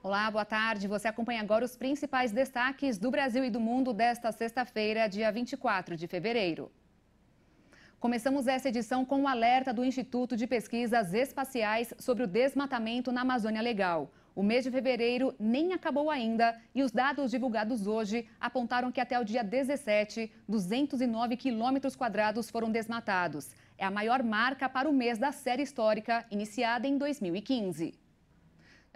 Olá, boa tarde. Você acompanha agora os principais destaques do Brasil e do mundo desta sexta-feira, dia 24 de fevereiro. Começamos essa edição com um alerta do Instituto de Pesquisas Espaciais sobre o desmatamento na Amazônia Legal. O mês de fevereiro nem acabou ainda e os dados divulgados hoje apontaram que até o dia 17, 209 quilômetros quadrados foram desmatados. É a maior marca para o mês da série histórica, iniciada em 2015.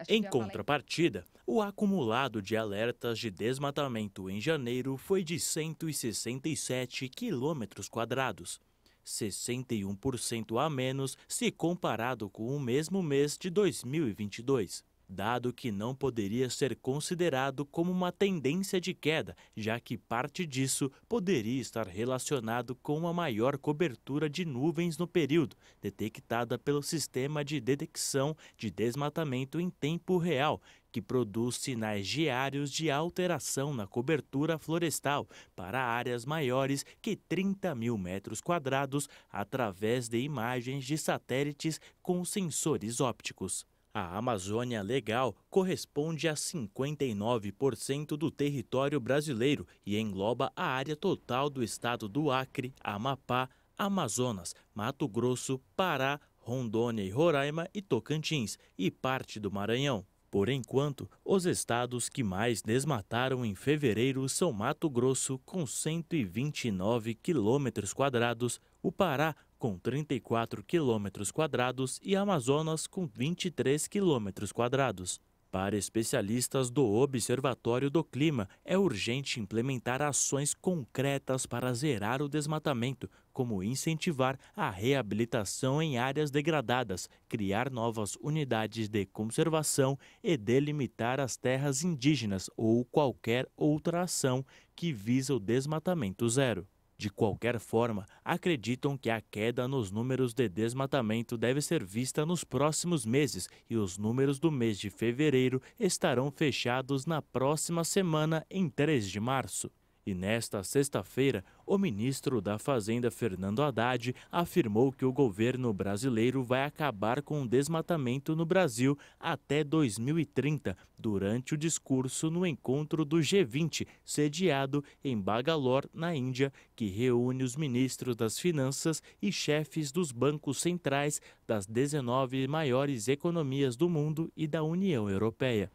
Em contrapartida, o acumulado de alertas de desmatamento em janeiro foi de 167 quilômetros quadrados, 61% a menos se comparado com o mesmo mês de 2022. Dado que não poderia ser considerado como uma tendência de queda, já que parte disso poderia estar relacionado com a maior cobertura de nuvens no período, detectada pelo Sistema de Detecção de Desmatamento em Tempo Real, que produz sinais diários de alteração na cobertura florestal para áreas maiores que 30 mil metros quadrados através de imagens de satélites com sensores ópticos. A Amazônia Legal corresponde a 59% do território brasileiro e engloba a área total do estado do Acre, Amapá, Amazonas, Mato Grosso, Pará, Rondônia e Roraima e Tocantins e parte do Maranhão. Por enquanto, os estados que mais desmataram em fevereiro são Mato Grosso, com 129 quilômetros quadrados, o Pará, com 34 quilômetros quadrados e Amazonas, com 23 quilômetros quadrados. Para especialistas do Observatório do Clima, é urgente implementar ações concretas para zerar o desmatamento, como incentivar a reabilitação em áreas degradadas, criar novas unidades de conservação e delimitar as terras indígenas ou qualquer outra ação que visa o desmatamento zero. De qualquer forma, acreditam que a queda nos números de desmatamento deve ser vista nos próximos meses e os números do mês de fevereiro estarão fechados na próxima semana, em 3 de março. E nesta sexta-feira, o ministro da Fazenda, Fernando Haddad, afirmou que o governo brasileiro vai acabar com o desmatamento no Brasil até 2030, durante o discurso no encontro do G20, sediado em Bangalore, na Índia, que reúne os ministros das Finanças e chefes dos bancos centrais das 19 maiores economias do mundo e da União Europeia.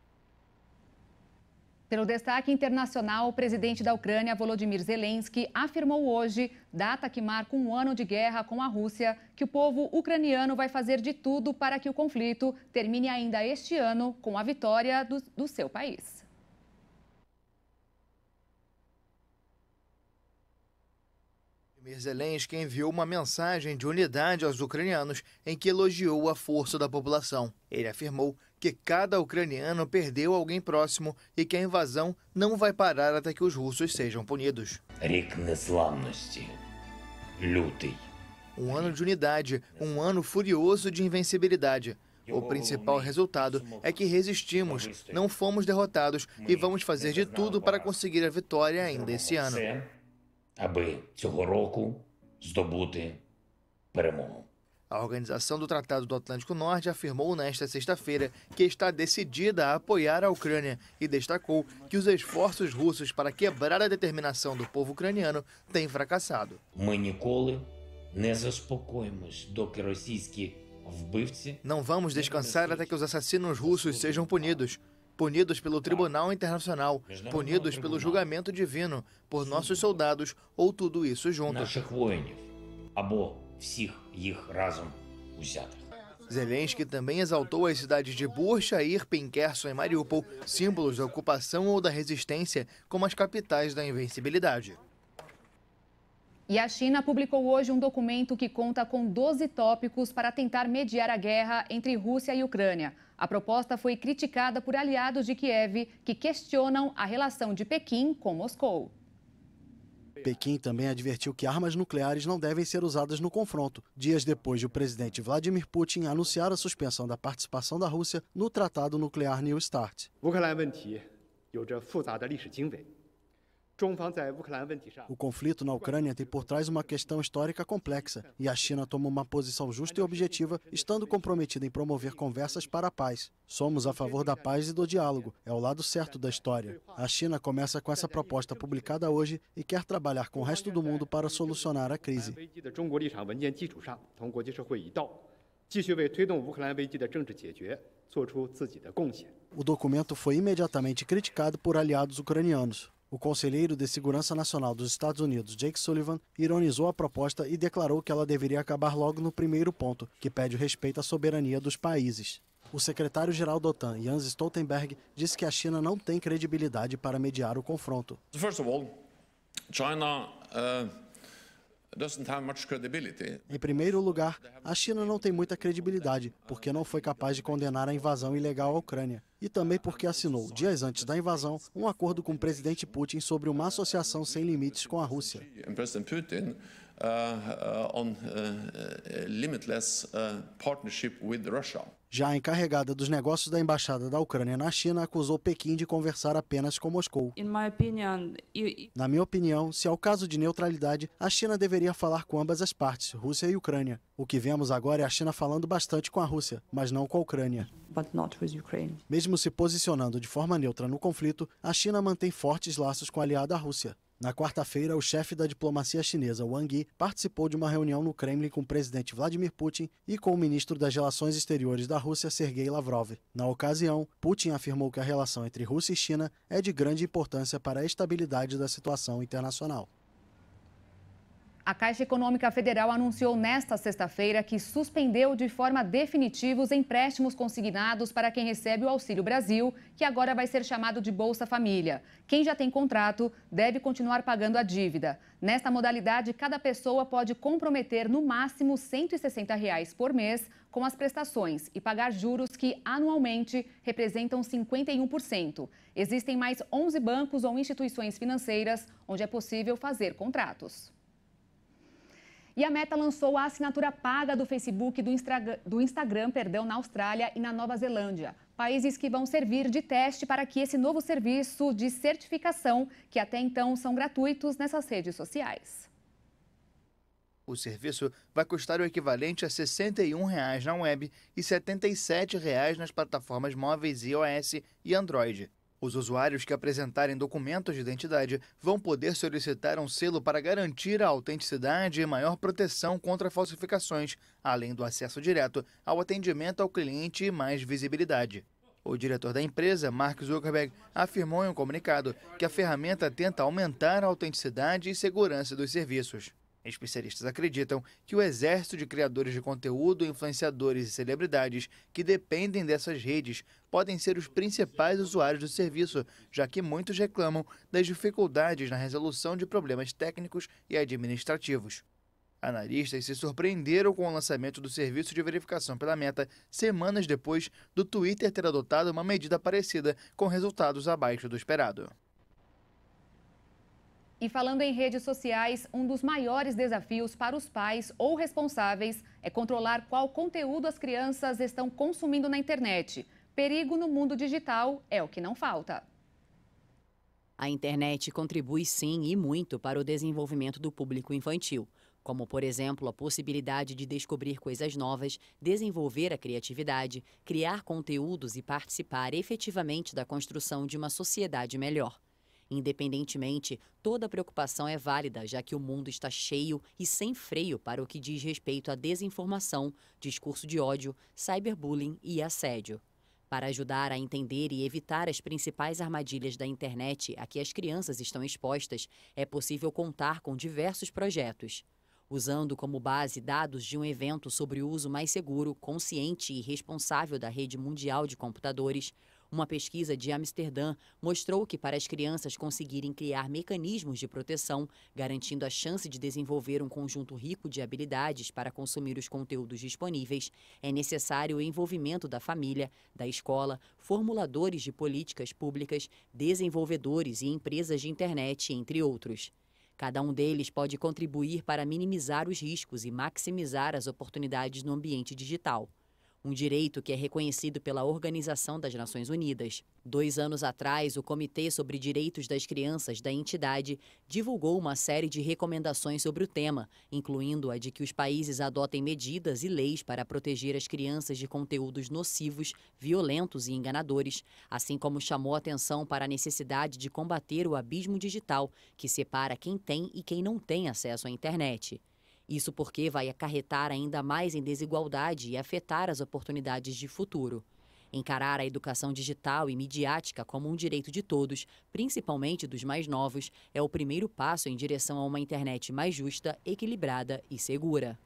Pelo destaque internacional, o presidente da Ucrânia, Volodymyr Zelensky, afirmou hoje, data que marca um ano de guerra com a Rússia, que o povo ucraniano vai fazer de tudo para que o conflito termine ainda este ano com a vitória do seu país. Zelensky enviou uma mensagem de unidade aos ucranianos em que elogiou a força da população. Ele afirmou que cada ucraniano perdeu alguém próximo e que a invasão não vai parar até que os russos sejam punidos. Um ano de unidade, um ano furioso de invencibilidade. O principal resultado é que resistimos, não fomos derrotados e vamos fazer de tudo para conseguir a vitória ainda esse ano. Аби цього року здобути перемогу. A Organização do Tratado do Atlântico Norte afirmou nesta sexta-feira que está decidida a apoiar a Ucrânia e destacou que os esforços russos para quebrar a determinação do povo ucraniano têm fracassado. Ми ніколи не заспокоїмось, доки російські вбивці... Não vamos descansar até que os assassinos russos sejam punidos. Punidos pelo Tribunal Internacional, punidos pelo julgamento divino, por nossos soldados ou tudo isso junto. Наших воїнів, або всіх їх разом узятих. Zelensky também exaltou as cidades de Bucha, Irpin, Kherson e Mariupol, símbolos da ocupação ou da resistência, como as capitais da invencibilidade. E a China publicou hoje um documento que conta com 12 tópicos para tentar mediar a guerra entre Rússia e Ucrânia. A proposta foi criticada por aliados de Kiev, que questionam a relação de Pequim com Moscou. Pequim também advertiu que armas nucleares não devem ser usadas no confronto, dias depois de o presidente Vladimir Putin anunciar a suspensão da participação da Rússia no Tratado Nuclear New START. O conflito na Ucrânia tem por trás uma questão histórica complexa e a China toma uma posição justa e objetiva, estando comprometida em promover conversas para a paz. Somos a favor da paz e do diálogo, é o lado certo da história. A China começa com essa proposta publicada hoje e quer trabalhar com o resto do mundo para solucionar a crise. O documento foi imediatamente criticado por aliados ucranianos. O conselheiro de Segurança Nacional dos Estados Unidos, Jake Sullivan, ironizou a proposta e declarou que ela deveria acabar logo no primeiro ponto, que pede o respeito à soberania dos países. O secretário-geral da OTAN, Jens Stoltenberg, disse que a China não tem credibilidade para mediar o confronto. First of all, China doesn't have much credibility. Em primeiro lugar, a China não tem muita credibilidade, porque não foi capaz de condenar a invasão ilegal à Ucrânia. E também porque assinou, dias antes da invasão, um acordo com o presidente Putin sobre uma associação sem limites com a Rússia. President Putin on limitless partnership with Russia. Já a encarregada dos negócios da Embaixada da Ucrânia na China acusou Pequim de conversar apenas com Moscou. Na minha opinião, se é o caso de neutralidade, a China deveria falar com ambas as partes, Rússia e Ucrânia. O que vemos agora é a China falando bastante com a Rússia, mas não com a Ucrânia. Mesmo se posicionando de forma neutra no conflito, a China mantém fortes laços com a aliada Rússia. Na quarta-feira, o chefe da diplomacia chinesa, Wang Yi, participou de uma reunião no Kremlin com o presidente Vladimir Putin e com o ministro das Relações Exteriores da Rússia, Sergei Lavrov. Na ocasião, Putin afirmou que a relação entre Rússia e China é de grande importância para a estabilidade da situação internacional. A Caixa Econômica Federal anunciou nesta sexta-feira que suspendeu de forma definitiva os empréstimos consignados para quem recebe o Auxílio Brasil, que agora vai ser chamado de Bolsa Família. Quem já tem contrato deve continuar pagando a dívida. Nesta modalidade, cada pessoa pode comprometer no máximo R$ 160 por mês com as prestações e pagar juros que anualmente representam 51%. Existem mais 11 bancos ou instituições financeiras onde é possível fazer contratos. E a Meta lançou a assinatura paga do Facebook e do Instagram, na Austrália e na Nova Zelândia. Países que vão servir de teste para que esse novo serviço de certificação, que até então são gratuitos nessas redes sociais. O serviço vai custar o equivalente a R$ 61 na web e R$ 77 nas plataformas móveis iOS e Android. Os usuários que apresentarem documentos de identidade vão poder solicitar um selo para garantir a autenticidade e maior proteção contra falsificações, além do acesso direto ao atendimento ao cliente e mais visibilidade. O diretor da empresa, Mark Zuckerberg, afirmou em um comunicado que a ferramenta tenta aumentar a autenticidade e segurança dos serviços. Especialistas acreditam que o exército de criadores de conteúdo, influenciadores e celebridades que dependem dessas redes podem ser os principais usuários do serviço, já que muitos reclamam das dificuldades na resolução de problemas técnicos e administrativos. Analistas se surpreenderam com o lançamento do serviço de verificação pela Meta semanas depois do Twitter ter adotado uma medida parecida com resultados abaixo do esperado. E falando em redes sociais, um dos maiores desafios para os pais ou responsáveis é controlar qual conteúdo as crianças estão consumindo na internet. Perigo no mundo digital é o que não falta. A internet contribui sim e muito para o desenvolvimento do público infantil, como, por exemplo, a possibilidade de descobrir coisas novas, desenvolver a criatividade, criar conteúdos e participar efetivamente da construção de uma sociedade melhor. Independentemente, toda preocupação é válida, já que o mundo está cheio e sem freio para o que diz respeito à desinformação, discurso de ódio, cyberbullying e assédio. Para ajudar a entender e evitar as principais armadilhas da internet a que as crianças estão expostas, é possível contar com diversos projetos. Usando como base dados de um evento sobre o uso mais seguro, consciente e responsável da rede mundial de computadores, uma pesquisa de Amsterdã mostrou que para as crianças conseguirem criar mecanismos de proteção, garantindo a chance de desenvolver um conjunto rico de habilidades para consumir os conteúdos disponíveis, é necessário o envolvimento da família, da escola, formuladores de políticas públicas, desenvolvedores e empresas de internet, entre outros. Cada um deles pode contribuir para minimizar os riscos e maximizar as oportunidades no ambiente digital. um direito que é reconhecido pela Organização das Nações Unidas. 2 anos atrás, o Comitê sobre Direitos das Crianças da entidade divulgou uma série de recomendações sobre o tema, incluindo a de que os países adotem medidas e leis para proteger as crianças de conteúdos nocivos, violentos e enganadores, assim como chamou atenção para a necessidade de combater o abismo digital, que separa quem tem e quem não tem acesso à internet. Isso porque vai acarretar ainda mais em desigualdade e afetar as oportunidades de futuro. Encarar a educação digital e midiática como um direito de todos, principalmente dos mais novos, é o primeiro passo em direção a uma internet mais justa, equilibrada e segura.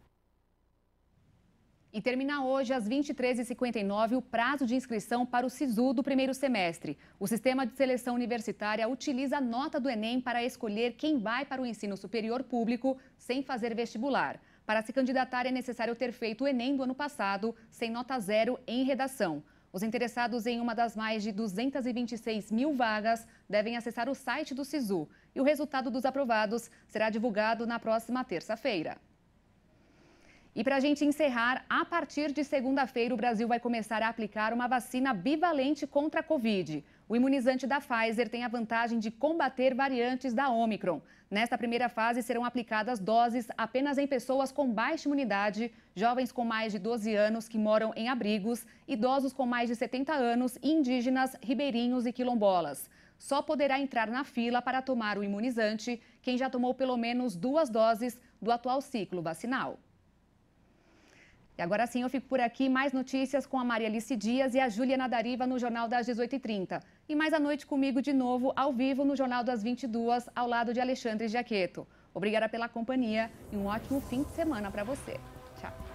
E termina hoje, às 23h59, o prazo de inscrição para o SISU do primeiro semestre. O sistema de seleção universitária utiliza a nota do Enem para escolher quem vai para o ensino superior público sem fazer vestibular. Para se candidatar, é necessário ter feito o Enem do ano passado, sem nota 0 em redação. Os interessados em uma das mais de 226 mil vagas devem acessar o site do SISU. E o resultado dos aprovados será divulgado na próxima terça-feira. E para a gente encerrar, a partir de segunda-feira, o Brasil vai começar a aplicar uma vacina bivalente contra a Covid. O imunizante da Pfizer tem a vantagem de combater variantes da Omicron. Nesta primeira fase, serão aplicadas doses apenas em pessoas com baixa imunidade, jovens com mais de 12 anos que moram em abrigos, idosos com mais de 70 anos e indígenas, ribeirinhos e quilombolas. Só poderá entrar na fila para tomar o imunizante quem já tomou pelo menos 2 doses do atual ciclo vacinal. E agora sim, eu fico por aqui. Mais notícias com a Maria Alice Dias e a Juliana Dariva no Jornal das 18h30. E mais à noite comigo de novo, ao vivo, no Jornal das 22h, ao lado de Alexandre Giaqueto. Obrigada pela companhia e um ótimo fim de semana para você. Tchau.